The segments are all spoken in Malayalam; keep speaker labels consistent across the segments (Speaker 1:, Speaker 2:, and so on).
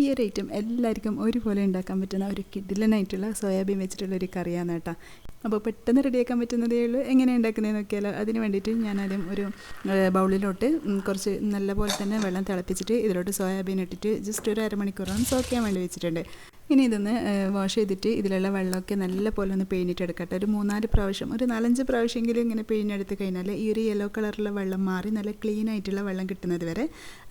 Speaker 1: ഈ ഒരു ഐറ്റം എല്ലാവർക്കും ഒരുപോലെ ഉണ്ടാക്കാൻ പറ്റുന്ന ഒരു കിടിലനായിട്ടുള്ള സോയാബീൻ വെച്ചിട്ടുള്ളൊരു കറിയാണ് കേട്ടോ. അപ്പോൾ പെട്ടെന്ന് റെഡിയാക്കാൻ പറ്റുന്നതേ ഉള്ളൂ. എങ്ങനെ ഉണ്ടാക്കുന്നതെന്ന് നോക്കിയാലോ. അതിന് വേണ്ടിയിട്ട് ഞാനാദ്യം ഒരു ബൗളിലോട്ട് കുറച്ച് നല്ലപോലെ തന്നെ വെള്ളം തിളപ്പിച്ചിട്ട് ഇതിലോട്ട് സോയാബീൻ ഇട്ടിട്ട് ജസ്റ്റ് ഒരു അരമണിക്കൂറോളം സോക്ക് ചെയ്യാൻ വേണ്ടി വെച്ചിട്ടുണ്ട്. ഇനി ഇതൊന്ന് വാഷ് ചെയ്തിട്ട് ഇതിലുള്ള വെള്ളമൊക്കെ നല്ല പോലെ ഒന്ന് പിഴിഞ്ഞിട്ടെടുക്കട്ടെ. ഒരു 3-4 പ്രാവശ്യം, ഒരു 4-5 പ്രാവശ്യമെങ്കിലും ഇങ്ങനെ പിഴിഞ്ഞെടുത്ത് കഴിഞ്ഞാൽ ഈ ഒരു യെല്ലോ കളറുള്ള വെള്ളം മാറി നല്ല ക്ലീൻ ആയിട്ടുള്ള വെള്ളം കിട്ടുന്നത് വരെ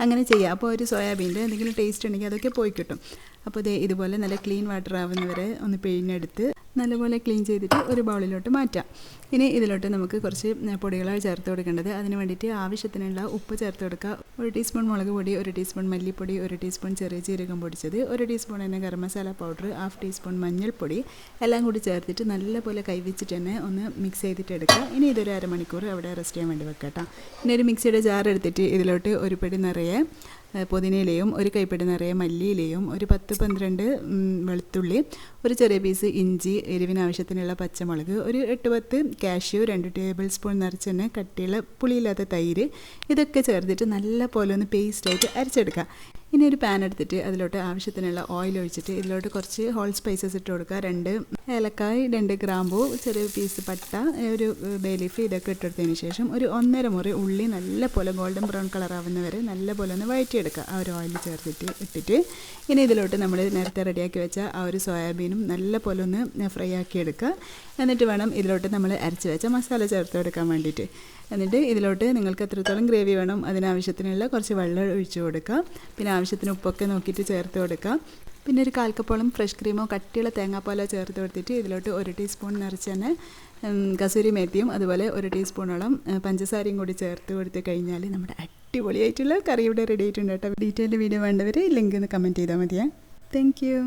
Speaker 1: അങ്ങനെ ചെയ്യുക. അപ്പോൾ ഒരു സോയാബീൻ്റെ എന്തെങ്കിലും ടേസ്റ്റ് ഉണ്ടെങ്കിൽ അതൊക്കെ പോയി കിട്ടും. അപ്പോൾ ഇതുപോലെ നല്ല ക്ലീൻ വാട്ടർ ആവുന്നവരെ ഒന്ന് പിഴിഞ്ഞെടുത്ത് നല്ലപോലെ ക്ലീൻ ചെയ്തിട്ട് ഒരു ബൗളിലോട്ട് മാറ്റാം. ഇനി ഇതിലോട്ട് നമുക്ക് കുറച്ച് പൊടികളാണ് ചേർത്ത് കൊടുക്കേണ്ടത്. അതിന് വേണ്ടിയിട്ട് ആവശ്യത്തിനുള്ള ഉപ്പ് ചേർത്ത് കൊടുക്കുക. 1 ടീസ്പൂൺ മുളക് പൊടി, 1 ടീസ്പൂൺ മല്ലിപ്പൊടി, 1 ടീസ്പൂൺ ചെറിയ ജീരകം പൊടിച്ചത്, 1 ടീസ്പൂൺ തന്നെ ഗരം മസാല പൗഡർ, 1/2 ടീസ്പൂൺ മഞ്ഞൾപ്പൊടി എല്ലാം കൂടി ചേർത്തിട്ട് നല്ലപോലെ കൈവച്ചിട്ട് തന്നെ ഒന്ന് മിക്സ് ചെയ്തിട്ട് എടുക്കുക. ഇനി ഇതൊരു അരമണിക്കൂർ അവിടെ റെസ്റ്റ് ചെയ്യാൻ വേണ്ടി വെക്കട്ടോ. ഇനി ഒരു മിക്സിയുടെ ജാർ എടുത്തിട്ട് ഇതിലോട്ട് ഒരു പിടി നിറയെ പുതിനയിലയും, ഒരു കൈപ്പിടി നിറയെ മല്ലിയിലയും, ഒരു 10-12 വെളുത്തുള്ളി, ഒരു ചെറിയ പീസ് ഇഞ്ചി, എരിവിന് ആവശ്യത്തിനുള്ള പച്ചമുളക്, ഒരു 8-10 കാഷ്യൂ, 2 ടേബിൾ സ്പൂൺ നിറച്ചെണ്ണ, കട്ടിയുള്ള പുളിയില്ലാത്ത തൈര്, ഇതൊക്കെ ചേർത്തിട്ട് നല്ല പോലെ ഒന്ന് പേസ്റ്റായിട്ട് അരച്ചെടുക്കുക. ഇനി ഒരു പാൻ എടുത്തിട്ട് അതിലോട്ട് ആവശ്യത്തിനുള്ള ഓയിൽ ഒഴിച്ചിട്ട് ഇതിലോട്ട് കുറച്ച് ഹോൾ സ്പൈസസ് ഇട്ട് കൊടുക്കുക. 2 ഏലക്കായ്, 2 ഗ്രാമ്പൂ, ചെറിയ പീസ് പട്ട, ഒരു ബേ ലീഫ്, ഇതൊക്കെ ഇട്ടെടുത്തതിന് ശേഷം ഒരു 1.5 മുറി ഉള്ളി നല്ല പോലെ ഗോൾഡൻ ബ്രൗൺ കളർ ആവുന്നവരെ നല്ല പോലെ ഒന്ന് വഴറ്റിയെടുക്കുക. ആ ഒരു ഓയിൽ ചേർത്തിട്ട് ഇട്ടിട്ട് ഇനി ഇതിലോട്ട് നമ്മൾ നേരത്തെ റെഡിയാക്കി വെച്ച ആ ഒരു സോയാബീനും നല്ല പോലെ ഒന്ന് ഫ്രൈ ആക്കി എടുക്കുക. എന്നിട്ട് വേണം ഇതിലോട്ട് നമ്മൾ അരച്ച് വെച്ച മസാല ചേർത്ത് കൊടുക്കാൻ വേണ്ടിയിട്ട്. എന്നിട്ട് ഇതിലോട്ട് നിങ്ങൾക്ക് എത്രത്തോളം ഗ്രേവി വേണം അതിനാവശ്യത്തിനുള്ള കുറച്ച് വെള്ളം ഒഴിച്ച് കൊടുക്കുക. പിന്നെ ആവശ്യത്തിന് ഉപ്പൊക്കെ നോക്കിയിട്ട് ചേർത്ത് കൊടുക്കുക. പിന്നെ ഒരു 1/4 കപ്പോളം ഫ്രഷ് ക്രീമോ കട്ടിയുള്ള തേങ്ങാപ്പാലോ ചേർത്ത് കൊടുത്തിട്ട് ഇതിലോട്ട് 1 ടീസ്പൂൺ നിറച്ച് തന്നെ കസൂരി മേത്തിയും അതുപോലെ 1 ടീസ്പൂണോളം പഞ്ചസാരയും കൂടി ചേർത്ത് കൊടുത്ത് കഴിഞ്ഞാൽ നമ്മുടെ അടിപൊളിയായിട്ടുള്ള കറി ഇവിടെ റെഡി ആയിട്ടുണ്ട് കേട്ടോ. ഡീറ്റെയിൽഡ് വീഡിയോ വേണ്ടവർ ലിങ്ക് ഒന്ന് കമൻറ്റ് ചെയ്താൽ മതിയേ. Thank you.